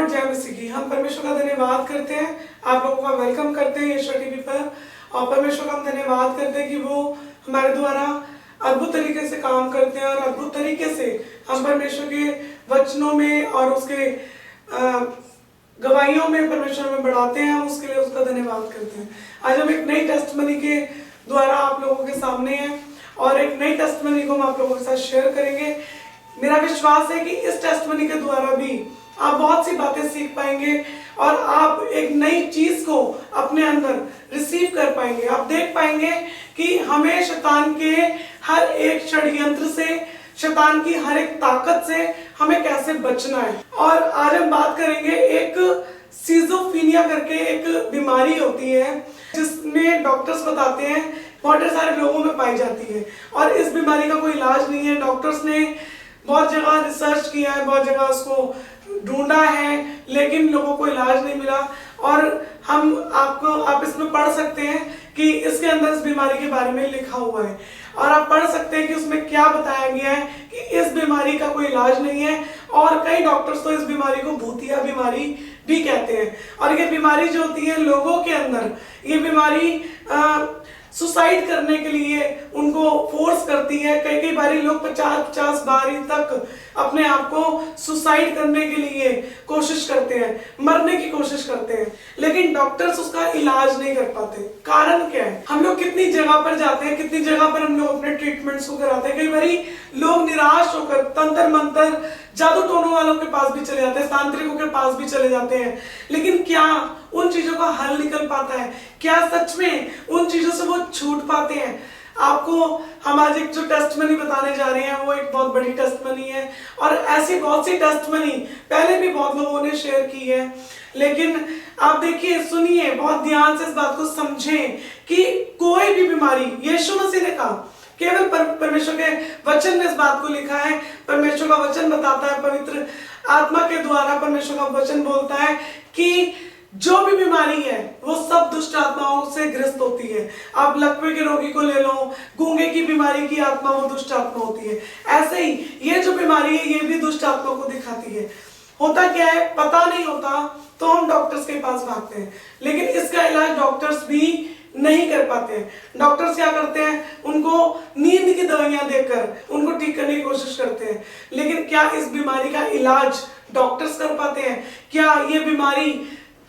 Lord, जय मसीह की। हम परमेश्वर का धन्यवाद करते हैं, आप लोगों का वेलकम करते हैं यीशु टीवी पर। और परमेश्वर का हम धन्यवाद करते हैं कि वो हमारे द्वारा अद्भुत तरीके से काम करते हैं और अद्भुत तरीके से हम परमेश्वर के वचनों में और उसके गवाहियों में परमेश्वर में बढ़ाते हैं। हम उसके लिए उसका धन्यवाद करते हैं। आज हम एक नई टेस्टमनी के द्वारा आप लोगों के सामने हैं और एक नई टेस्टमनी को हम आप लोगों के साथ शेयर करेंगे। मेरा विश्वास है कि इस टेस्टमनी के द्वारा भी आप बहुत सी बातें सीख पाएंगे और आप एक नई चीज को अपने अंदर रिसीव कर पाएंगे। आप देख पाएंगे कि हमें शैतान के हर एक षड्यंत्र से, शैतान की हर एक ताकत से हमें कैसे बचना है। और आज हम बात करेंगे, एक सिजोफ्रेनिया करके एक बीमारी होती है जिसमें डॉक्टर्स बताते हैं बहुत सारे लोगों में पाई जाती है और इस बीमारी का कोई इलाज नहीं है। डॉक्टर्स ने बहुत जगह रिसर्च किया है, बहुत जगह उसको ढूंढा है, लेकिन लोगों को इलाज नहीं मिला। और आप इसमें पढ़ सकते हैं कि इसके अंदर इस बीमारी के बारे में लिखा हुआ है और आप पढ़ सकते हैं कि उसमें क्या बताया गया है कि इस बीमारी का कोई इलाज नहीं है। और कई डॉक्टर्स तो इस बीमारी को भूतिया बीमारी भी कहते हैं। और ये बीमारी जो होती है लोगों के अंदर, ये बीमारी सुसाइड करने के लिए उनको फोर्स करती है। कई कई बारी लोग 50-50 बारी तक अपने आप को सुसाइड करने के लिए कोशिश करते हैं, मरने की कोशिश करते हैं, लेकिन डॉक्टर्स उसका इलाज नहीं कर पाते। कारण क्या है? हम लोग कितनी जगह पर जाते हैं, कितनी जगह पर हम लोग अपने ट्रीटमेंट्स को कराते हैं। कई बारी लोग निराश होकर तंत्र मंत्र, जादू टोनों वालों के पास भी चले जाते हैं, तांत्रिकों के पास भी चले जाते हैं, लेकिन क्या उन चीजों का हल निकल पाता है? क्या सच में उन चीजों से वो छूट पाते हैं? आपको हम आज एक जो टेस्टमनी बताने जा रहे हैं वो एक बहुत बड़ी टेस्टमनी है और ऐसी बहुत सी टेस्टमनी पहले भी बहुत लोगों ने शेयर की है। लेकिन आप देखिए, सुनिए, बहुत ध्यान से इस बात को समझें कि कोई भी बीमारी, यीशु मसीह ने कहा, केवल परमेश्वर के वचन में इस बात को लिखा है। परमेश्वर का वचन बताता है, पवित्र आत्मा के द्वारा परमेश्वर का वचन बोलता है कि जो भी बीमारी है वो सब दुष्ट आत्माओं से ग्रस्त होती है। आप लकवे के रोगी को ले लो, गूंगे की बीमारी की आत्मा वो दुष्ट आत्मा होती है। ऐसे ही ये जो बीमारी है ये भी दुष्ट आत्मा को दिखाती है। होता क्या है, पता नहीं होता तो हम डॉक्टर्स के पास भागते हैं, लेकिन इसका इलाज डॉक्टर्स भी नहीं कर पाते हैं। डॉक्टर्स क्या करते हैं, उनको नींद की दवाइयां देकर उनको ठीक करने की कोशिश करते हैं, लेकिन क्या इस बीमारी का इलाज डॉक्टर्स कर पाते हैं? क्या ये बीमारी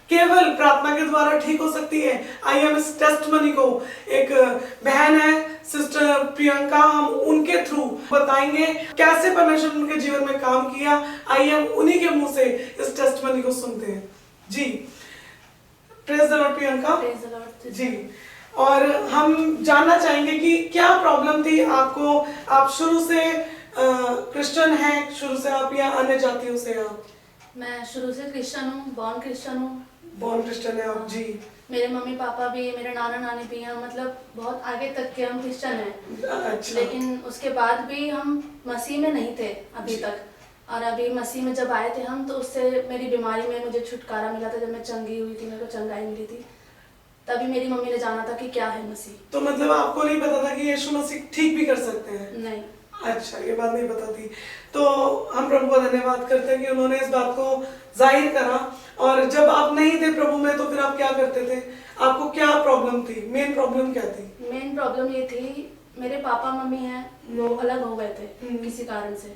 केवल प्रार्थना के द्वारा ठीक हो सकती है? आइए हम इस टेस्टमनी को, एक बहन है सिस्टर प्रियंका, हम उनके थ्रू बताएंगे कैसे परमेश्वर ने उनके जीवन में काम किया। आइए हम उन्हीं के मुंह से इस टेस्टमनी को सुनते हैं। जी, praise the Lord Priyanka. Praise the Lord जी, और हम जानना चाहेंगे कि क्या प्रॉब्लम थी आपको। आप शुरू से क्रिश्चियन हैं? शुरू से आप या अन्य जातियों से आप? मैं शुरू से क्रिश्चियन हूँ, बॉर्न क्रिश्चियन हूँ। बॉर्न क्रिश्चियन है आप? जी। मेरे मम्मी पापा भी, मेरे नाना नानी भी हैं, मतलब बहुत आगे तक के हम क्रिश्चियन हैं। अच्छा। लेकिन उसके बाद भी हम मसीह में नहीं थे अभी तक। और अभी मसीह में जब आए थे हम, तो उससे मेरी बीमारी में मुझे छुटकारा मिला था। जब मैं चंगी हुई थी, मेरे को चंगाई मिली थी, तभी मेरी मम्मी ने जाना था कि क्या है मसीह। तो मतलब आपको नहीं पता था कि यीशु मसीह ठीक भी कर सकते हैं? नहीं। अच्छा, ये बात नहीं पता थी। तो हम प्रभु का धन्यवाद करते हैं कि उन्होंने इस बात को जाहिर करा। और जब आप नहीं थे प्रभु में तो फिर आप क्या करते थे? आपको क्या प्रॉब्लम थी? मेन प्रॉब्लम क्या थी? मेन प्रॉब्लम ये थी, मेरे पापा मम्मी हैं वो अलग हो गए थे किसी कारण से।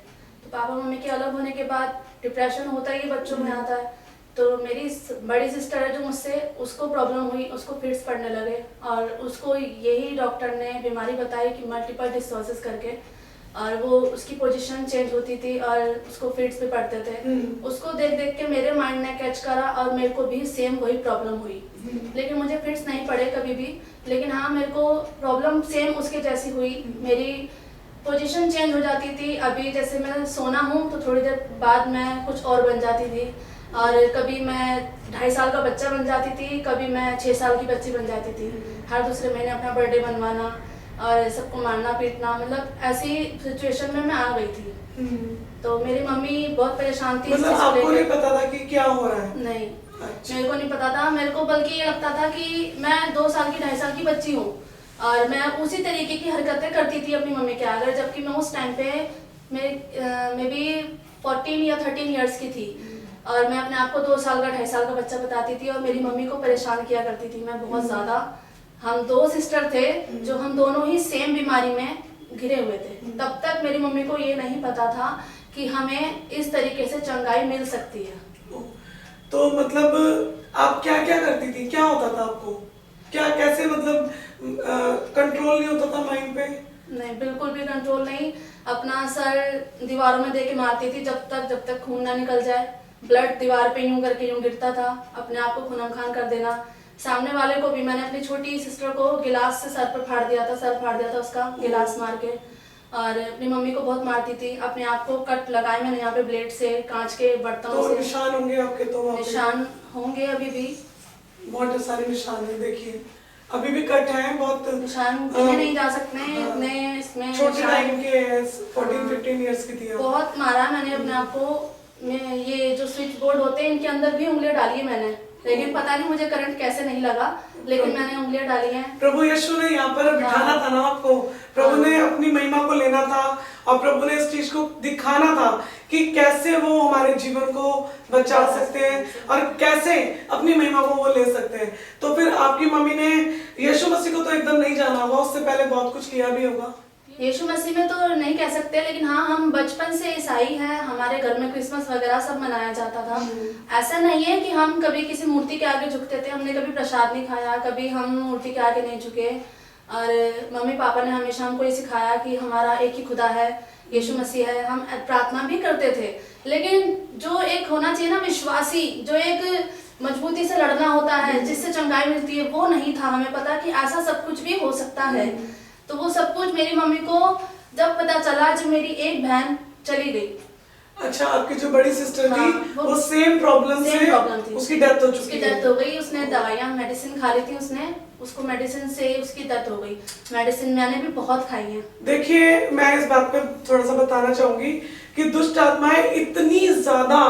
तो पापा मम्मी के अलग होने के बाद डिप्रेशन होता ही बच्चों में आता है। तो मेरी बड़ी सिस्टर है जो मुझसे, उसको प्रॉब्लम हुई, उसको फिट्स पड़ने लगे और उसको यही डॉक्टर ने बीमारी बताई कि मल्टीपल डिसऑर्डर्स करके, और वो उसकी पोजीशन चेंज होती थी और उसको फिट्स भी पड़ते थे। उसको देख देख के मेरे माइंड ने कैच करा और मेरे को भी सेम वही प्रॉब्लम हुई। लेकिन मुझे फिट्स नहीं पड़े कभी भी, लेकिन हाँ मेरे को प्रॉब्लम सेम उसके जैसी हुई। मेरी पोजीशन चेंज हो जाती थी। अभी जैसे मैं सोना हूँ तो थोड़ी देर बाद मैं कुछ और बन जाती थी, और कभी मैं 2.5 साल का बच्चा बन जाती थी, कभी मैं 6 साल की बच्ची बन जाती थी। हर दूसरे महीने अपना बर्थडे बनवाना और सबको मारना पीटना, मतलब ऐसी सिचुएशन में मैं आ गई थी। तो मेरी मम्मी बहुत परेशान थी। मतलब आपको नहीं पता था कि क्या हो रहा है? नहीं। अच्छा। मेरे को नहीं पता था। मेरे को बल्कि ये लगता था कि मैं 2 साल की 2.5 साल की बच्ची हूँ और मैं उसी तरीके की हरकतें करती थी अपनी मम्मी के आगे, जबकि मैं उस टाइम पे मैं भी 14 या 13 इयर्स की थी। और मैं अपने आप को 2 साल का 2.5 साल का बच्चा बताती थी और मेरी मम्मी को परेशान किया करती थी मैं बहुत ज़्यादा। हम 2 सिस्टर थे जो हम दोनों ही सेम बीमारी में घिरे हुए थे। तब तक मेरी मम्मी को ये नहीं पता था कि हमें इस तरीके से चंगाई मिल सकती है। तो मतलब आप क्या क्या करती थी, क्या होता था आपको, क्या कैसे मतलब कंट्रोल नहीं होता था माइंड पे? नहीं, बिल्कुल भी कंट्रोल नहीं। अपना सर दीवारों में दे के मारती थी जब तक खून ना निकल जाए। ब्लड दीवार पे यूं करके यूं गिरता था, अपने आप को खून खान कर देना। सामने वाले को भी मैंने अपनी छोटी सिस्टर को गिलास से सर पर फाड़ दिया था, सर फाड़ दिया था उसका गिलास मार के। और अपनी मम्मी को बहुत मारती थी, अपने आप को कट लगाए मैंने यहाँ पे ब्लेड से, कांच के बर्तनों तो से। निशान होंगे आपके तो वहाँ पे? निशान होंगे अभी भी, बहुत सारे निशान है, देखिए अभी भी कट है बहुत। निशान गिने नहीं जा सकते हैं इतने इसमें। छोटे टाइम के 14-15 इयर्स की थी आप। बहुत मारा मैंने अपने आप को। मैं ये जो स्विच बोर्ड होते हैं इनके अंदर भी उंगलियां डाली है मैंने, लेकिन पता नहीं मुझे करंट कैसे नहीं लगा, लेकिन मैंने उंगलियां डाली हैं। प्रभु यीशु ने यहाँ पर बिठाना था ना आपको, प्रभु ने अपनी महिमा को लेना था और प्रभु ने इस चीज को दिखाना था कि कैसे वो हमारे जीवन को बचा सकते हैं और कैसे अपनी महिमा को वो ले सकते हैं। तो फिर आपकी मम्मी ने यीशु मसीह को तो एकदम नहीं जाना होगा, उससे पहले बहुत कुछ किया भी होगा। यीशु मसीह में तो नहीं कह सकते, लेकिन हाँ हम बचपन से ईसाई हैं, हमारे घर में क्रिसमस वगैरह सब मनाया जाता था। ऐसा नहीं है कि हम कभी किसी मूर्ति के आगे झुकते थे, हमने कभी प्रसाद नहीं खाया, कभी हम मूर्ति के आगे नहीं झुके। और मम्मी पापा ने हमेशा हमको ये सिखाया कि हमारा एक ही खुदा है, यीशु मसीह है। हम प्रार्थना भी करते थे, लेकिन जो एक होना चाहिए ना विश्वासी, जो एक मजबूती से लड़ना होता है जिससे चंगाई मिलती है, वो नहीं था। हमें पता कि ऐसा सब कुछ भी हो सकता है। तो वो सब कुछ मेरी मम्मी को जब पता चला, जब मेरी एक बहन चली गई। अच्छा, आपकी जो बड़ी सिस्टर थी वो सेम प्रॉब्लम थी, उसकी डेथ हो चुकी है। उसकी डेथ हो गई। उसने दवाइयाँ मेडिसिन खा ली थी, उसने उसको मेडिसिन से उसकी डेथ हो गई। मेडिसिन मैंने भी बहुत खाई है। देखिए, मैं इस बात पर थोड़ा सा बताना चाहूंगी कि दुष्ट आत्माएं इतनी ज्यादा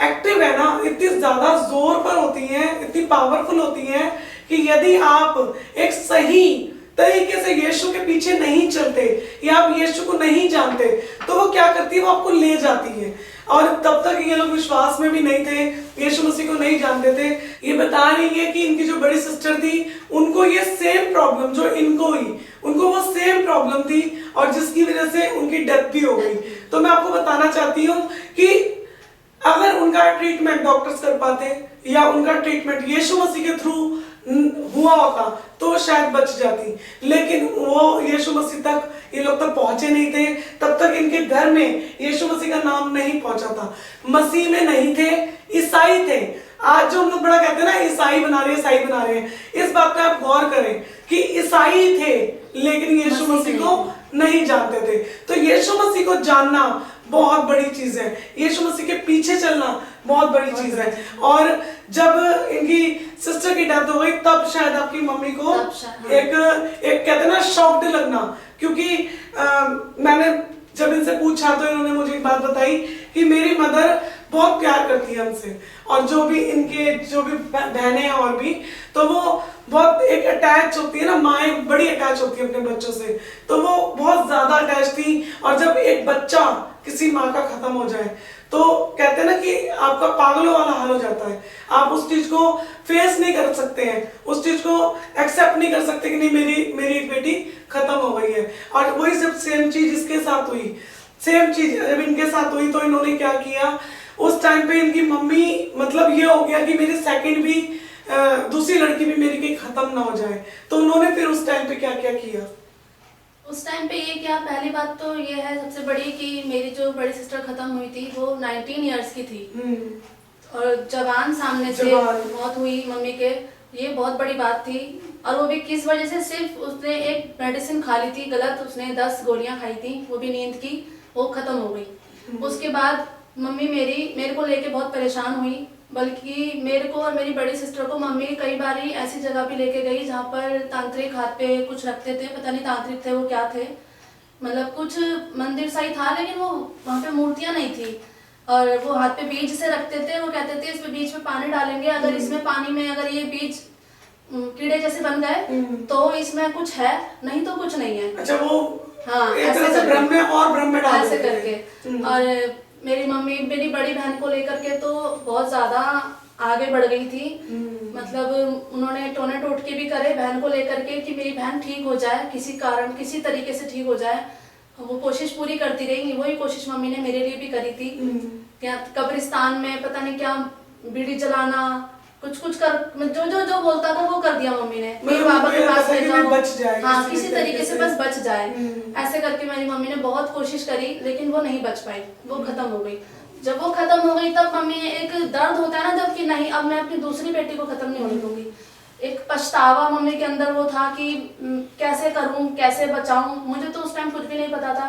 एक्टिव है ना, इतनी ज्यादा जोर पर होती हैं, इतनी पावरफुल होती हैं कि यदि आप एक सही तरीके से यीशु के पीछे नहीं चलते या आप यीशु को नहीं जानते, तो वो क्या करती है, वो आपको ले जाती है। और तब तक ये लोग विश्वास में भी नहीं थे, यीशु मसीह को नहीं जानते थे। ये बता रही है कि इनकी जो बड़ी सिस्टर थी उनको ये सेम प्रॉब्लम जो इनको हुई, उनको वो सेम प्रॉब्लम थी और जिसकी वजह से उनकी डेथ भी हो गई। तो मैं आपको बताना चाहती हूँ कि अगर उनका ट्रीटमेंट डॉक्टर्स कर पाते या उनका ट्रीटमेंट यीशु मसीह के थ्रू हुआ होता तो शायद बच जाती, लेकिन वो यीशु मसीह तक ये लोग तक पहुंचे नहीं थे। तब तक इनके घर में यीशु मसीह का नाम नहीं पहुंचा था, मसीह में नहीं थे, ईसाई थे। आज जो हम लोग बड़ा कहते हैं ना ईसाई बना रहे हैं, ईसाई बना रहे हैं, इस बात पे आप गौर करें कि ईसाई थे लेकिन यीशु मसीह को नहीं जानते थे। तो यीशु मसीह को जानना बहुत बड़ी चीज है, यीशु मसीह के पीछे चलना बहुत बड़ी चीज है। और जब इनकी सिस्टर की डेथ हो गई तब शायद आपकी मम्मी को एक कहते हैं ना शॉक्ड लगना, क्योंकि मैंने जब इनसे पूछा तो इन्होंने मुझे एक बात बताई कि मेरी मदर बहुत प्यार करती है हमसे और जो भी बहनें हैं और भी, तो वो बहुत एक अटैच होती है ना, माँ बड़ी अटैच होती है अपने बच्चों से, तो वो बहुत ज्यादा अटैच थी। और जब एक बच्चा किसी माँ का खत्म हो जाए तो कहते हैं ना कि आपका पागलों वाला हाल हो जाता है, आप उस चीज को फेस नहीं कर सकते हैं, उस चीज को एक्सेप्ट नहीं कर सकते कि नहीं मेरी एक बेटी खत्म हो गई है। और वही सब सेम चीज इसके साथ हुई, सेम चीज जब इनके साथ हुई तो इन्होंने क्या किया, उस टाइम पे इनकी मम्मी मतलब ये हो गया कि मेरी सेकंड भी दूसरी लड़की भी मेरी कहीं खत्म ना हो जाए, तो उन्होंने फिर उस टाइम पे क्या क्या किया। उस टाइम पे ये क्या, पहली बात तो ये है सबसे बड़ी कि मेरी जो बड़ी सिस्टर खत्म हुई थी वो 19 इयर्स की थी और जवान सामने से मौत हुई मम्मी के, ये बहुत बड़ी बात थी। और वो भी किस वजह से, सिर्फ उसने एक मेडिसिन खा ली थी गलत, उसने 10 गोलियां खाई थी, वो भी नींद की, वो खत्म हो गई। उसके बाद मम्मी मेरे को लेके बहुत परेशान हुई, बल्कि मेरे को और मेरी बड़ी सिस्टर को मम्मी कई बार ऐसी जगह भी लेके गई जहाँ पर तांत्रिक हाथ पे कुछ रखते थे, पता नहीं तांत्रिक थे वो क्या थे, मतलब कुछ मंदिर सा ही था लेकिन वो वहाँ पे मूर्तियाँ नहीं थी, और वो हाथ पे बीज से रखते थे। वो कहते थे इसमें बीज में पानी डालेंगे, अगर इसमें पानी में अगर ये बीज कीड़े जैसे बन गए तो इसमें कुछ है, नहीं तो कुछ नहीं है। अच्छा, वो हाँ, ऐसे ब्रह्म में और ब्रह्म में डाल ऐसे करके। और मेरी मम्मी मेरी बड़ी बहन को लेकर के तो बहुत ज्यादा आगे बढ़ गई थी। मतलब उन्होंने टोने टोटके भी करे बहन को लेकर के कि मेरी बहन ठीक हो जाए, किसी कारण किसी तरीके से ठीक हो जाए। वो कोशिश पूरी करती रही। वही कोशिश मम्मी ने मेरे लिए भी करी थी। क्या कब्रिस्तान में पता नहीं क्या बीड़ी जलाना, कुछ कुछ कर जो जो जो बोलता था वो कर दिया मम्मी ने। मेरे बाबा के पास ले जाओ, हाँ किसी तरीके से बस बच जाए, ऐसे करके मेरी मम्मी ने बहुत कोशिश करी, लेकिन वो नहीं बच पाई, वो खत्म हो गई। जब वो खत्म हो गई तब मम्मी एक दर्द होता है ना, जब कि नहीं अब मैं अपनी दूसरी बेटी को खत्म नहीं होने दूंगी। एक पछतावा मम्मी के अंदर वो था कि कैसे करूं, कैसे बचाऊं। मुझे तो उस टाइम कुछ भी नहीं पता था।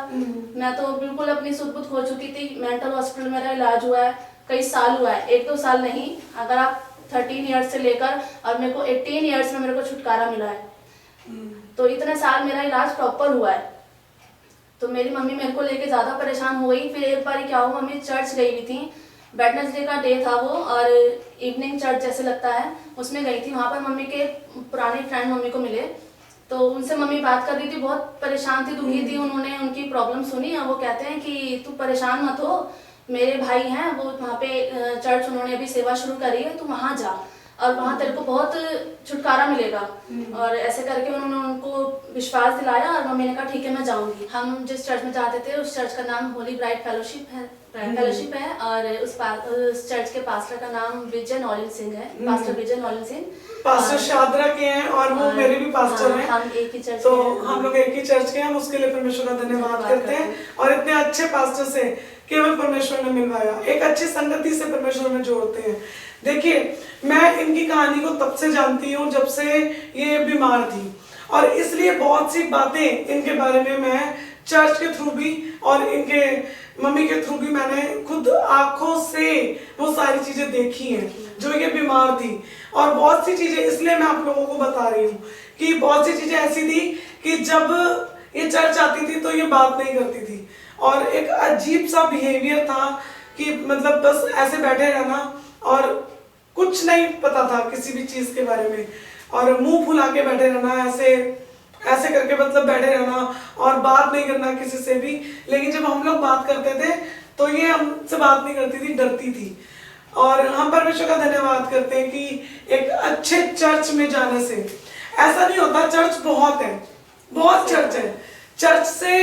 मैं तो बिल्कुल अपनी सुध बुध खो चुकी थी। मेंटल हॉस्पिटल मेरा इलाज हुआ है, कई साल हुआ है, 1-2 साल नहीं। अगर आप 13 ईयर्स से लेकर और मेरे को 18 ईयर्स में मेरे को छुटकारा मिला है, तो इतने साल मेरा इलाज प्रॉपर हुआ है। तो मेरी मम्मी मेरे को लेके ज्यादा परेशान हो गई। फिर एक बार क्या हुआ, मम्मी चर्च गई हुई थी, वेडनेसडे का डे था वो, और इवनिंग चर्च जैसे लगता है उसमें गई थी। वहाँ पर मम्मी के पुराने फ्रेंड मम्मी को मिले, तो उनसे मम्मी बात कर रही थी, बहुत परेशान थी, दुखी थी। उन्होंने उनकी प्रॉब्लम सुनी और वो कहते हैं कि तू परेशान मत हो, मेरे भाई हैं वो वहाँ पे चर्च उन्होंने अभी सेवा शुरू करी है, तू वहाँ जा और वहाँ तेरे को बहुत छुटकारा मिलेगा। और ऐसे करके उन्होंने उनको विश्वास दिलाया और मम्मी ने कहा ठीक है मैं जाऊंगी। हम जिस चर्च में जाते थे उस चर्च का नाम होली ब्राइट फेलोशिप है, और उस चर्च के पास्टर का नाम विजय नौलिन सिंह है, पास्टर विजय नौलिन सिंह। पास्टर शादरा के हैं और वो मेरे भी पास्टर हैं। हम एक ही चर्च तो हम लोग एक ही चर्च के हैं, हम उसके लिए परमेश्वर का धन्यवाद करते हैं। और इतने अच्छे पास्टर से केवल परमेश्वर ने मिलवाया, एक अच्छी संगति से परमेश्वर में जोड़ते हैं। देखिए मैं इनकी कहानी को तब से जानती हूँ जब से ये बीमार थी, और इसलिए बहुत सी बातें इनके बारे में मैं चर्च के थ्रू भी और इनके मम्मी के थ्रू भी मैंने खुद आंखों से वो सारी चीजें देखी हैं जो ये बीमार थी। और बहुत सी चीजें इसलिए मैं आप लोगों को बता रही हूँ कि बहुत सी चीजें ऐसी थी कि जब ये चर्च आती थी तो ये बात नहीं करती थी, और एक अजीब सा बिहेवियर था कि मतलब बस ऐसे बैठे रहना और कुछ नहीं पता था किसी भी चीज के बारे में, और मुंह फुला के बैठे रहना, ऐसे करके मतलब बैठे रहना और बात नहीं करना किसी से भी। लेकिन जब हम लोग बात करते थे तो ये हमसे बात नहीं करती थी, डरती थी। और हम परमेश्वर का धन्यवाद करते हैं कि एक अच्छे चर्च में जाने से ऐसा नहीं होता। चर्च बहुत है, बहुत चर्च है, चर्च से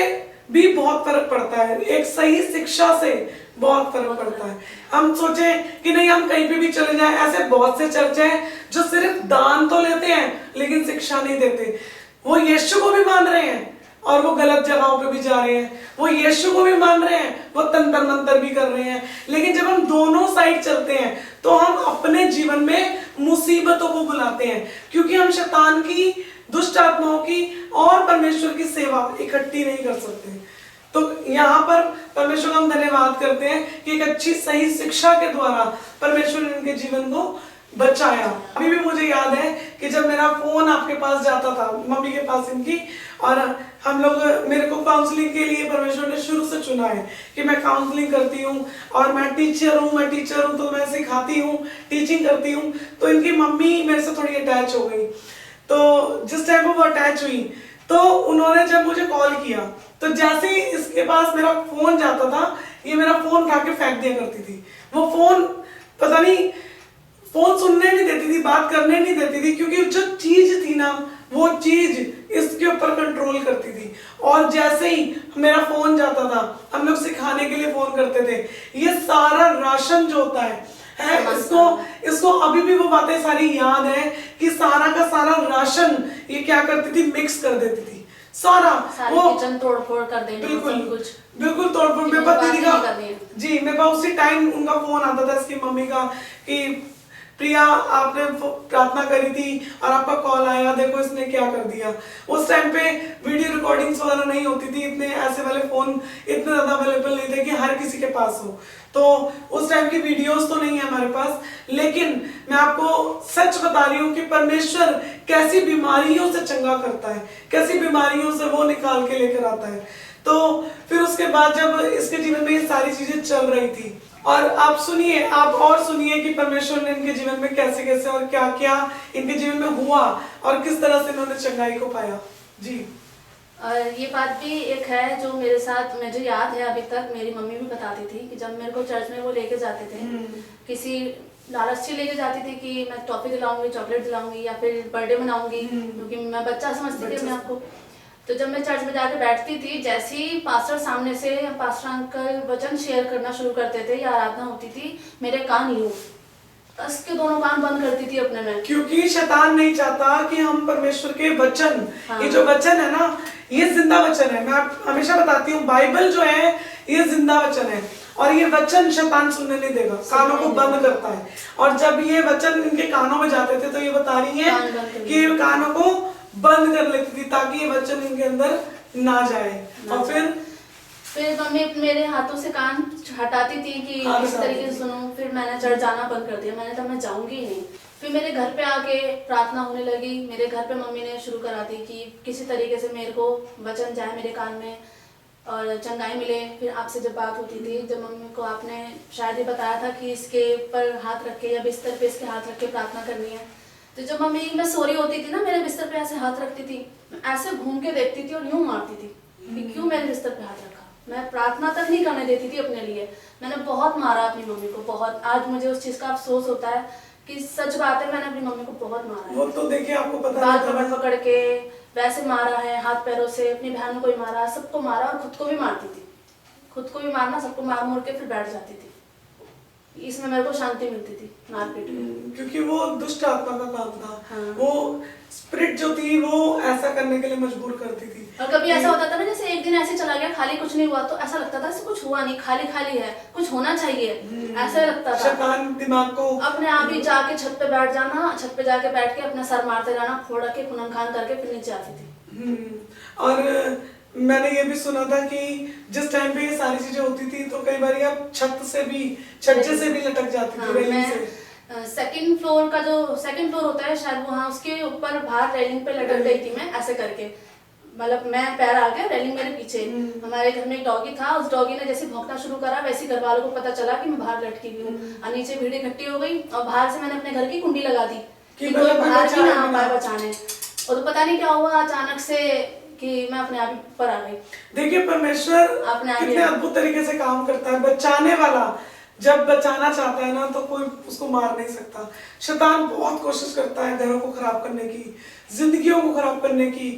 भी बहुत फर्क पड़ता है, एक सही शिक्षा से बहुत फर्क पड़ता है। हम सोचे कि नहीं हम कहीं पे भी चले जाएं, ऐसे बहुत से चर्च हैं जो सिर्फ दान तो लेते हैं लेकिन शिक्षा नहीं देते। वो यीशु को भी मान रहे हैं और वो गलत जगहों पे भी जा रहे हैं, वो यीशु को भी मान रहे हैं, वो तंत्र मंत्र भी कर रहे हैं। लेकिन जब हम दोनों साइड चलते हैं तो हम अपने जीवन में मुसीबतों को बुलाते हैं, क्योंकि हम शैतान की, दुष्ट आत्माओं की और परमेश्वर की सेवा इकट्ठी नहीं कर सकते। तो यहाँ पर परमेश्वर का हम धन्यवाद करते हैं कि एक अच्छी सही शिक्षा के द्वारा परमेश्वर ने इनके जीवन को बचाया। अभी भी मुझे याद है कि जब मेरा फोन आपके पास जाता था, मम्मी के पास इनकी, और हम लोग, मेरे को काउंसलिंग के लिए परमेश्वर ने शुरू से चुना है कि मैं काउंसलिंग करती हूँ और मैं टीचर हूँ तो मैं सिखाती हूँ, टीचिंग करती हूँ। तो इनकी मम्मी मेरे से थोड़ी अटैच हो गई। तो जिस टाइम वो अटैच हुई तो उन्होंने जब मुझे कॉल किया तो जैसे ही इसके पास मेरा फोन जाता था, ये मेरा फोन उठा के फेंक दिया करती थी। वो फोन पता नहीं, फोन सुनने नहीं देती थी, बात करने नहीं देती थी, क्योंकि जो चीज थी ना वो चीज इसके ऊपर कंट्रोल करती थी। और जैसे ही मेरा फोन जाता था, हम लोग सिखाने के लिए फोन करते थे, ये सारा राशन जो होता है इसको अभी भी वो बातें सारी याद है कि सारा का सारा राशन ये क्या करती थी, मिक्स कर देती थी सारा वो किचन तोड़-फोड़ कर देना, बिल्कुल तोड़-फोड़। मेरे पास दीदी का जी, मेरे पास उसी टाइम उनका फोन आता था इसकी मम्मी का कि प्रिया आपने प्रार्थना करी थी और आपका कॉल आया, देखो इसने क्या कर दिया। उस टाइम पे वीडियो रिकॉर्डिंग्स वगैरह नहीं होती थी, इतने ऐसे वाले फोन इतने ज्यादा अवेलेबल नहीं थे कि हर किसी के पास हो। तो उस टाइम की वीडियोस तो नहीं है हमारे पास, लेकिन मैं आपको सच बता रही हूँ कि परमेश्वर कैसी बीमारियों से चंगा करता है, कैसी बीमारियों से वो निकाल के लेकर आता है। तो फिर उसके बाद जब इसके जीवन में ये सारी चीजें चल रही थी, और आप सुनिए, आप और सुनिए कि परमेश्वर ने इनके जीवन में कैसे कैसे और क्या क्या इनके जीवन में हुआ और किस तरह से इन्होंने चंगाई को पाया। जी और ये बात भी एक है जो मेरे साथ मुझे याद है अभी तक, मेरी मम्मी भी बताती थी कि जब मेरे को चर्च में वो लेके जाते थे, किसी लालच से लेके जाती थी कि मैं टॉफी दिलाऊंगी, चॉकलेट दिलाऊंगी या फिर बर्थडे मनाऊंगी, क्योंकि मैं बच्चा समझती थी अपने आप को। तो जब मैं चर्च में जाके बैठती थी, जैसे ही पास्टर सामने से पास्टर अंकल वचन शेयर करना शुरू करते थे या आराधना होती थी, मेरे कान यूं कस के दोनों कान बंद करती थी अपने में, क्योंकि शैतान नहीं चाहता कि हम परमेश्वर के वचन, हाँ। ये जो वचन है ना, ये जिंदा वचन है। मैं हमेशा बताती हूँ, बाइबल जो है ये जिंदा वचन है, और ये वचन शैतान सुनने नहीं देगा, कानों को बंद करता है। और जब ये वचन इनके कानों में जाते थे तो ये बता रही है कि ये कानों को बंद कर लेती थी ताकि ये वचन इनके अंदर ना जाए। और फिर मम्मी मेरे हाथों से कान हटाती थी कि इस तरीके से सुनो। फिर मैंने चर्च जाना बंद कर दिया, मैंने कहा मैं जाऊंगी ही नहीं। फिर मेरे घर पे आके प्रार्थना होने लगी। मेरे घर पे मम्मी ने शुरू करा दी कि किसी तरीके से मेरे को वचन जाए मेरे कान में और चंगाई मिले। फिर आपसे जब बात होती थी, जब मम्मी को आपने शायद ही बताया था कि इसके ऊपर हाथ रख के या बिस्तर पे इसके हाथ रख के प्रार्थना करनी है, तो जब मम्मी मैं सो रही होती थी ना, मेरे बिस्तर पे ऐसे हाथ रखती थी, ऐसे घूम के देखती थी और यूं मारती थी कि क्यों मेरे बिस्तर पे हाथ रखा। मैं प्रार्थना तक नहीं करने देती थी अपने लिए। मैंने बहुत मारा अपनी मम्मी को, बहुत। आज मुझे उस चीज का अफसोस होता है कि सच बात है, मैंने अपनी मम्मी को बहुत मारा है। वो तो देखिए आपको पता बाल पकड़ पकड़ के वैसे मारा है, हाथ पैरों से, अपनी बहनों को भी मारा, सबको मारा और खुद को भी मारती थी। खुद को भी मारना, सबको मार मुड़ के फिर बैठ जाती थी। इसमें मेरे को शांति मिलती थी मारपीट में, क्योंकि वो दुष्ट आत्मा का काम था। हाँ। वो स्पिरिट जो थी वो ऐसा करने के लिए मजबूर करती थी। और कभी ऐसा होता था ना, जैसे एक दिन ऐसे चला गया, खाली कुछ नहीं हुआ, तो ऐसा लगता था जैसे कुछ हुआ नहीं, खाली खाली है, कुछ होना चाहिए, ऐसा लगता था। शैतान दिमाग को अपने आप ही जाके छत पे बैठ जाना, छत पे जाके बैठ के अपना सर मारते रहना, फोड़ के खुनन खान करके फिर नीचे आती थी। और मैंने ये भी सुना था कि जिस टाइम पे ये सारी चीजें होती थी तो कई बार आप छज्जे से भी लटक जाती थी, रेलिंग से। सेकंड फ्लोर का जो सेकंड फ्लोर होता है शायद, वहाँ उसके ऊपर बाहर रेलिंग पे लटक गई थी मैं ऐसे करके। मतलब मैं पैर आ गया, रेलिंग मेरे पीछे। हमारे घर में एक डॉगी था, उस डॉगी ने जैसे भौंकना शुरू करा, वैसे घर वालों को पता चला कि मैं बाहर लटकी हुई हूँ और नीचे भीड़ इकट्ठी हो गई। और बाहर से मैंने अपने घर की कुंडी लगा दी कि कोई बाहर भी ना आ पाए बचाने। और तो पता नहीं क्या हुआ अचानक से कि मैं अपने आप ही ऊपर आ गई। देखिए परमेश्वर कितने अद्भुत तरीके से काम करता है। बचाने वाला जब बचाना चाहता है ना तो कोई उसको मार नहीं सकता। शैतान बहुत कोशिश करता है घरों को खराब करने की, जिंदगियों को खराब करने की।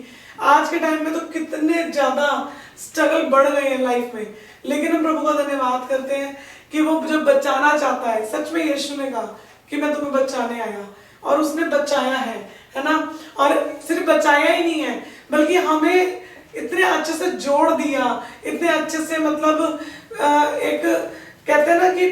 आज के टाइम में तो कितने ज्यादा स्ट्रगल बढ़ गए हैं लाइफ में, लेकिन हम प्रभु का धन्यवाद करते हैं कि वो जब बचाना चाहता है, सच में यीशु ने कहा कि मैं तुम्हें बचाने आया, और उसने बचाया है ना। और सिर्फ बचाया ही नहीं है बल्कि हमें इतने अच्छे से जोड़ दिया, इतने अच्छे से, मतलब एक कहते हैं ना कि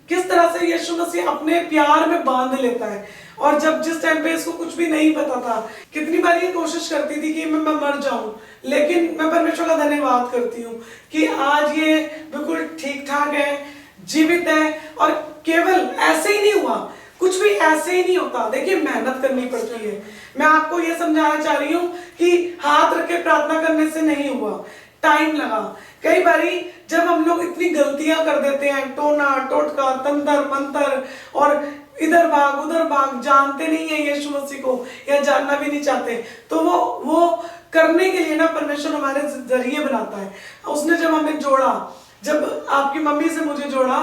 किस तरह से यीशु मसीह अपने प्यार में बांध लेता है। और जब जिस टाइम पे इसको कुछ भी नहीं पता था, कितनी बार ये कोशिश करती थी कि मैं मर जाऊं, लेकिन मैं परमेश्वर का धन्यवाद करती हूँ कि आज ये बिल्कुल ठीक ठाक है, जीवित है। और केवल ऐसे ही नहीं हुआ, कुछ भी ऐसे ही नहीं होता। देखिए मेहनत करनी पड़ती है। मैं आपको ये समझाना चाह रही हूँ कि हाथ रख के प्रार्थना करने से नहीं हुआ, टाइम लगा। कई बारी जब हम लोग इतनी गलतियां कर देते हैं, टोना टोटका तंत्र मंत्र, और इधर भाग उधर भाग, जानते नहीं है यीशु मसीह को या जानना भी नहीं चाहते, तो वो करने के लिए ना परमेश्वर हमारे जरिए बनाता है। उसने जब हमें जोड़ा, जब आपकी मम्मी से मुझे जोड़ा,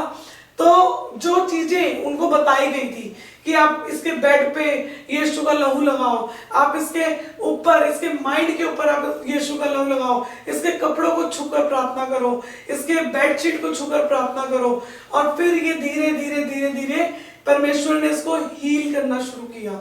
तो जो चीजें उनको बताई गई थी कि आप इसके बेड पे यीशु का लहू लगाओ, आप इसके ऊपर, इसके माइंड के ऊपर आप यीशु का लहू लगाओ, इसके कपड़ों को छूकर प्रार्थना करो, इसके बेडशीट को छूकर प्रार्थना करो। और फिर ये धीरे धीरे धीरे धीरे परमेश्वर ने इसको हील करना शुरू किया।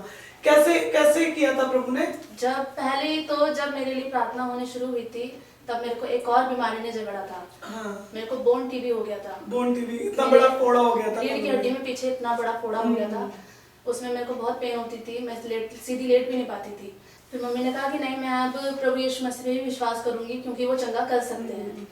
कैसे कैसे किया था प्रभु ने? जब मेरे लिए प्रार्थना होनी शुरू हुई थी, तब मेरे को एक और बीमारी ने झगड़ा था। हाँ। मेरे को बोन टीबी हो गया था। बोन टीबी, इतना बड़ा फोड़ा हो गया था, रीढ़ की हड्डी में पीछे इतना बड़ा फोड़ा हो गया था। उसमें मेरे को बहुत पेन होती थी, मैं सीधी लेट भी नहीं पाती थी। फिर मम्मी ने कहा कि नहीं, मैं अब प्रभु यीशु मसीह पे विश्वास करूंगी क्योंकि वो चंगा कर सकते हैं।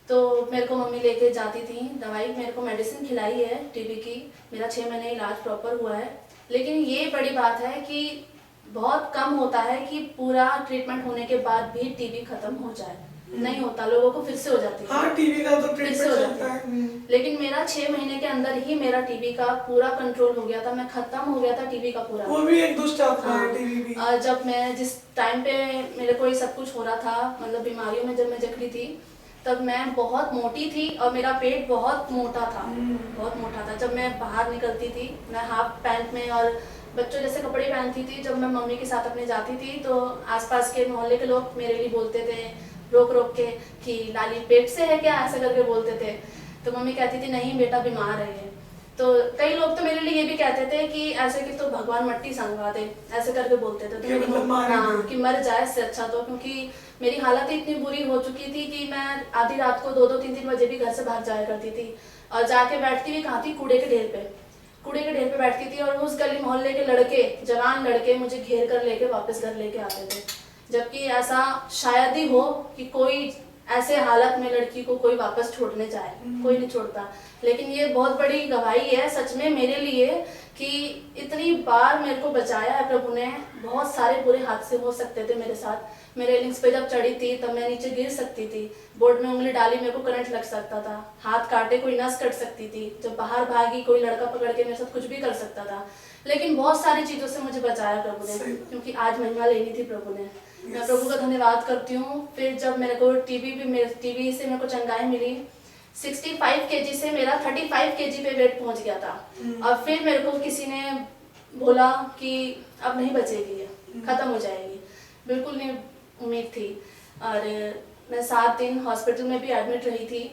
तो मेरे को मम्मी लेके जाती थी, दवाई मेरे को मेडिसिन खिलाई है टीबी की, मेरा 6 महीने इलाज प्रॉपर हुआ है। लेकिन ये बड़ी बात है कि बहुत कम होता है कि पूरा ट्रीटमेंट होने के बाद भी टीबी खत्म हो जाए। नहीं होता, लोगों को फिर से हो जाती है। हाँ, टीबी का तो फिर से ट्रीटमेंट हो चलता जाती है। है। लेकिन मेरा 6 महीने के अंदर ही मेरा टीबी का पूरा कंट्रोल हो गया था, मैं खत्म हो गया था टीबी का पूरा। वो भी एक दुष्ट आत्मा है हाँ, टीबी भी। जब मैं जिस टाइम पे मेरे को ये सब कुछ हो रहा था, मतलब बीमारियों में जब मैं जकड़ी थी, तब मैं बहुत मोटी थी और मेरा पेट बहुत मोटा था, बहुत मोटा था। जब मैं बाहर निकलती थी, मैं हाफ पैंट में और बच्चों जैसे कपड़े पहनती थी, जब मैं मम्मी के साथ अपने जाती थी तो आसपास के मोहल्ले के लोग मेरे लिए बोलते थे रोक रोक के कि लाली पेट से है क्या, ऐसे करके बोलते थे। तो मम्मी कहती थी नहीं बेटा बीमार है ये। तो कई लोग तो मेरे लिए ये भी कहते थे कि ऐसे कि तो भगवान मट्टी संगवा दे, ऐसे करके बोलते थे। तो मेरी हाँ कि मर जाए इससे अच्छा तो, क्योंकि मेरी हालत इतनी बुरी हो चुकी थी कि मैं आधी रात को 2-2, 3-3 बजे भी घर से बाहर जाया करती थी और जाके बैठती भी कहाँ थी, कूड़े के ढेर पे, कूड़े के ढेर पे बैठती थी और उस गली मोहल्ले के लड़के, जवान लड़के मुझे घेर कर लेके वापस घर लेके आते थे। जबकि ऐसा शायद ही हो कि कोई ऐसे हालत में लड़की को कोई वापस छोड़ने जाए, कोई नहीं छोड़ता। लेकिन ये बहुत बड़ी गवाही है सच में मेरे लिए कि इतनी बार मेरे को बचाया है प्रभु ने। बहुत सारे बुरे हादसे हो सकते थे मेरे साथ। मैं रेलिंग्स पे जब चढ़ी थी तब मैं नीचे गिर सकती थी, बोर्ड में उंगली डाली मेरे को करंट लग सकता था, हाथ काटे कोई नस कट सकती थी, जब बाहर भागी कोई लड़का पकड़ के मेरे साथ कुछ भी कर सकता था। लेकिन बहुत सारी चीजों से मुझे बचाया प्रभु ने, क्योंकि आज महिमा लेनी थी प्रभु ने। मैं प्रभु का धन्यवाद करती हूँ। फिर जब मेरे को टीबी से मेरे को चंगाई मिली, 65 केजी से मेरा 35 केजी पे वेट पहुंच गया था। और फिर मेरे को किसी ने बोला कि अब नहीं बचेगी ये, खत्म हो जाएगी, बिल्कुल नहीं उम्मीद थी। और मैं 7 दिन हॉस्पिटल में भी एडमिट रही थी।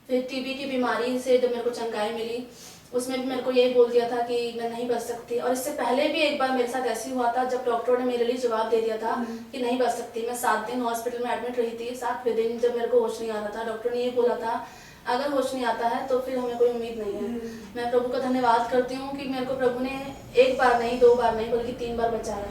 फिर टीबी की बीमारी से जब मेरे को चंगाई मिली, उसमें भी मेरे को यही बोल दिया था कि मैं नहीं बच सकती। और इससे पहले भी एक बार मेरे साथ ऐसे हुआ था जब डॉक्टरों ने मेरे लिए जवाब दे दिया था कि नहीं बच सकती। मैं 7 दिन हॉस्पिटल में एडमिट रही थी। 7वें दिन जब मेरे को होश नहीं आ रहा था, डॉक्टर ने ये बोला था अगर होश नहीं आता है तो फिर हमें कोई उम्मीद नहीं है। मैं प्रभु का धन्यवाद करती हूँ कि मेरे को प्रभु ने एक बार नहीं, 2 बार नहीं, बल्कि 3 बार बचाया।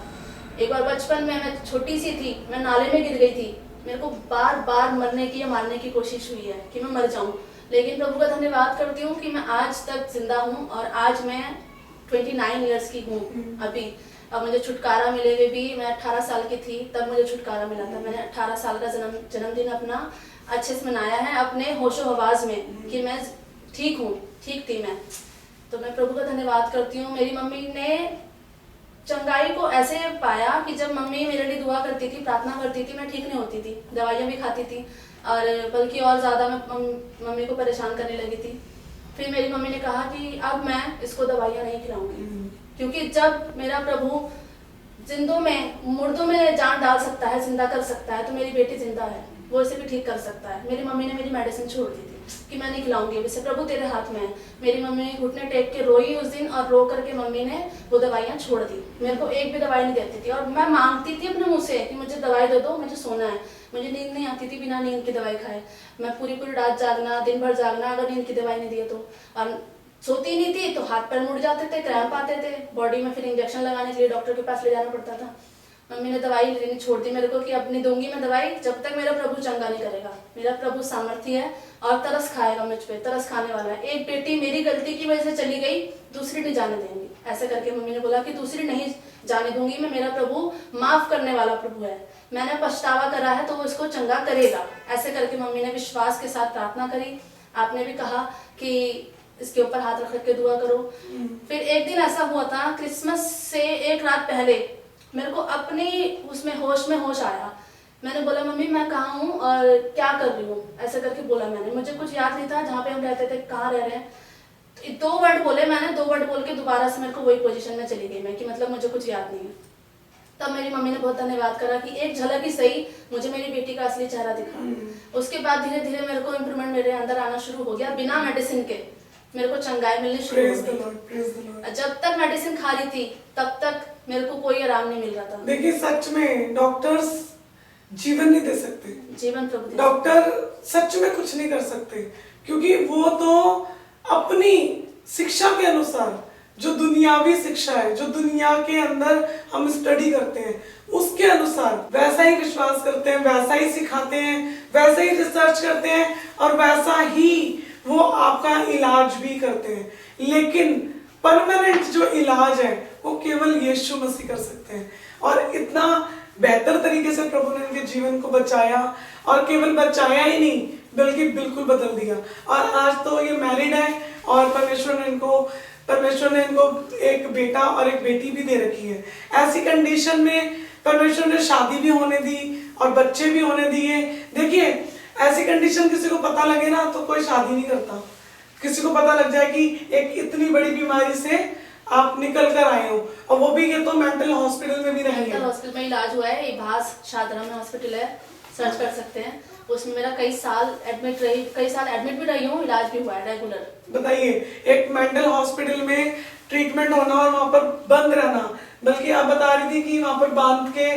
एक बार बचपन में मैं छोटी सी थी, मैं नाले में गिर गई थी। मेरे को बार बार मरने की या मारने की कोशिश हुई है कि मैं मर जाऊं, लेकिन प्रभु का धन्यवाद करती हूँ कि मैं आज तक जिंदा हूँ। और आज मैं 29 ईयर्स की हूँ अभी। अब मुझे छुटकारा मिले हुए भी, मैं 18 साल की थी तब मुझे छुटकारा मिला था। मैंने 18 साल का जन्मदिन अपना अच्छे से मनाया है अपने होशो हवास में कि मैं ठीक हूँ, ठीक थी मैं। तो मैं प्रभु का धन्यवाद करती हूँ। मेरी मम्मी ने चंगाई को ऐसे पाया कि जब मम्मी मेरे लिए दुआ करती थी, प्रार्थना करती थी, मैं ठीक नहीं होती थी, दवाइयाँ भी खाती थी और बल्कि और ज़्यादा मैं मम्मी को परेशान करने लगी थी। फिर मेरी मम्मी ने कहा कि अब मैं इसको दवाइयाँ नहीं खिलाऊंगी, क्योंकि जब मेरा प्रभु जिंदों में, मुर्दों में जान डाल सकता है, जिंदा कर सकता है, तो मेरी बेटी जिंदा है, वो इसे भी ठीक कर सकता है। मेरी मम्मी ने मेरी मेडिसिन छोड़ दी थी कि मैं नहीं खिलाऊंगी, वैसे प्रभु तेरे हाथ में है। मेरी मम्मी घुटने टेक के रोई उस दिन और रो करके मम्मी ने वो दवाइयाँ छोड़ दी। मेरे को एक भी दवाई नहीं देती थी और मैं मांगती थी अपने मुँह से कि मुझे दवाई दे दो, मुझे सोना है। मुझे नींद नहीं आती थी बिना नींद की दवाई खाए। मैं पूरी रात जागना, दिन भर जागना, अगर नींद की दवाई नहीं दी तो। और सोती नहीं थी तो हाथ पैर मुड़ जाते थे, क्रैम्प आते थे बॉडी में, फिर इंजेक्शन लगाने के लिए डॉक्टर के पास ले जाना पड़ता था। मम्मी ने दवाई लेनी छोड़ दी मेरे को कि अब नहीं दूंगी मैं दवाई जब तक मेरा प्रभु चंगा नहीं करेगा। मेरा प्रभु सामर्थ्य है और तरस खाएगा मुझ पे, तरस खाने वाला है। एक बेटी मेरी गलती की वजह से चली गई, दूसरी नहीं जाने देंगी, ऐसे करके मम्मी ने बोला कि दूसरी नहीं जाने दूंगी मैं। मेरा प्रभु माफ करने वाला प्रभु है, मैंने पछतावा करा है तो वो इसको चंगा करेगा। ऐसे करके मम्मी ने विश्वास के साथ प्रार्थना करी। आपने भी कहा कि इसके ऊपर हाथ रख के दुआ करो। फिर एक दिन ऐसा हुआ था, क्रिसमस से एक रात पहले मेरे को अपनी उसमें होश आया। मैंने बोला मम्मी मैं कहाँ हूँ और क्या कर रही हूँ, ऐसा करके बोला मैंने। मुझे कुछ याद नहीं था जहाँ पे हम रहते थे, कहाँ रह रहे हैं। तो 2 वर्ड बोले मैंने, 2 वर्ड बोल के दोबारा से मेरे को वही पोजीशन में चली गई मैं कि मतलब मुझे कुछ याद नहीं है। तब मेरी मम्मी ने बहुत धन्यवाद करा कि एक झलक ही सही मुझे मेरी बेटी का असली चेहरा दिखा। उसके बाद धीरे धीरे मेरे को इम्प्रूवमेंट मेरे अंदर आना शुरू हो गया। बिना मेडिसिन के मेरे को चंगाई मिलनी शुरू हो गई। जब तक मेडिसिन खा रही थी तब तक मेरे को कोई आराम नहीं मिल रहा था। देखिए सच में डॉक्टर्स जीवन नहीं दे सकते, जीवन प्रभु डॉक्टर सच में कुछ नहीं कर सकते, क्योंकि वो तो अपनी शिक्षा के अनुसार, जो दुनियावी शिक्षा है, जो दुनिया के अंदर हम स्टडी करते हैं उसके अनुसार वैसा ही विश्वास करते हैं, वैसा ही सिखाते हैं, वैसा ही रिसर्च करते हैं और वैसा ही वो आपका इलाज भी करते हैं। लेकिन परमानेंट जो इलाज है वो केवल यीशु मसीह कर सकते हैं। और इतना बेहतर तरीके से प्रभु ने इनके जीवन को बचाया, और केवल बचाया ही नहीं बल्कि बिल्कुल बदल दिया। और आज तो ये मैरिड है और परमेश्वर ने इनको एक बेटा और एक बेटी भी दे रखी है। ऐसी कंडीशन में परमेश्वर ने शादी भी होने दी और बच्चे भी होने दिए। देखिए, ऐसी कंडीशन किसी को पता लगे ना तो कोई शादी नहीं करता। किसी को पता लग जाए कि एक इतनी बड़ी बीमारी से आप निकल कर आए हो, और वो भी ये तो मेंटल हॉस्पिटल में भी रही मेंटल है। हॉस्पिटल में इलाज हुआ है, इभास शादरा में हॉस्पिटल है, सर्च कर सकते हैं। उसमें मेरा कई साल एडमिट भी रही हूँ, इलाज भी हुआ है रेगुलर। बताइए, एक मेंटल हॉस्पिटल में ट्रीटमेंट होना और वहां पर बंद रहना, बल्कि आप बता रही थी कि वहां पर बांध के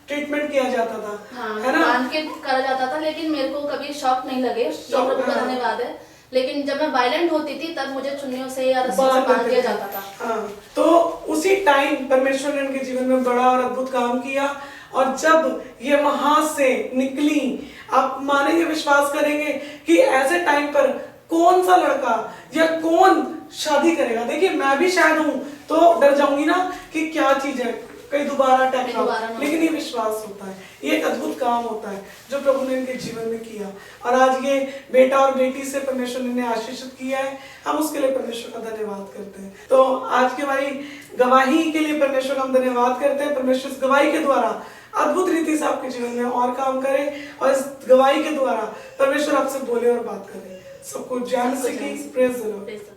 ट्रीटमेंट किया जाता था। हाँ, है ना? बांध के करा जाता था, लेकिन मेरे को कभी शॉक नहीं लगे, प्रभु का धन्यवाद है। लेकिन जब मैं वायलेंट होती थी तब मुझे चुन्नियों से या रस्सियों से बांध दिया जाता था। हाँ, तो उसी टाइम परमेश्वर ने उनके जीवन में बड़ा और अद्भुत काम किया, और जब ये वहां से निकली, आप मानेंगे, विश्वास करेंगे कि ऐसे टाइम पर कौन सा लड़का या कौन शादी करेगा। देखिए, मैं भी शायद हूं तो डर जाऊंगी ना कि क्या चीज है, कहीं दोबारा अटैक ना, लेकिन ये विश्वास होता है, ये एक अद्भुत काम होता है जो प्रभु ने इनके जीवन में किया। और आज ये बेटा और बेटी से परमेश्वर ने इन्हें आशीषित किया है, हम उसके लिए परमेश्वर का धन्यवाद करते हैं। तो आज की हमारी गवाही के लिए परमेश्वर का हम धन्यवाद करते हैं। परमेश्वर इस गवाही के द्वारा अद्भुत रीति से आपके जीवन में और काम करे, और इस गवाही के द्वारा परमेश्वर आपसे बोले और बात करे। सबको जय मसीह की, प्रेज द लॉर्ड।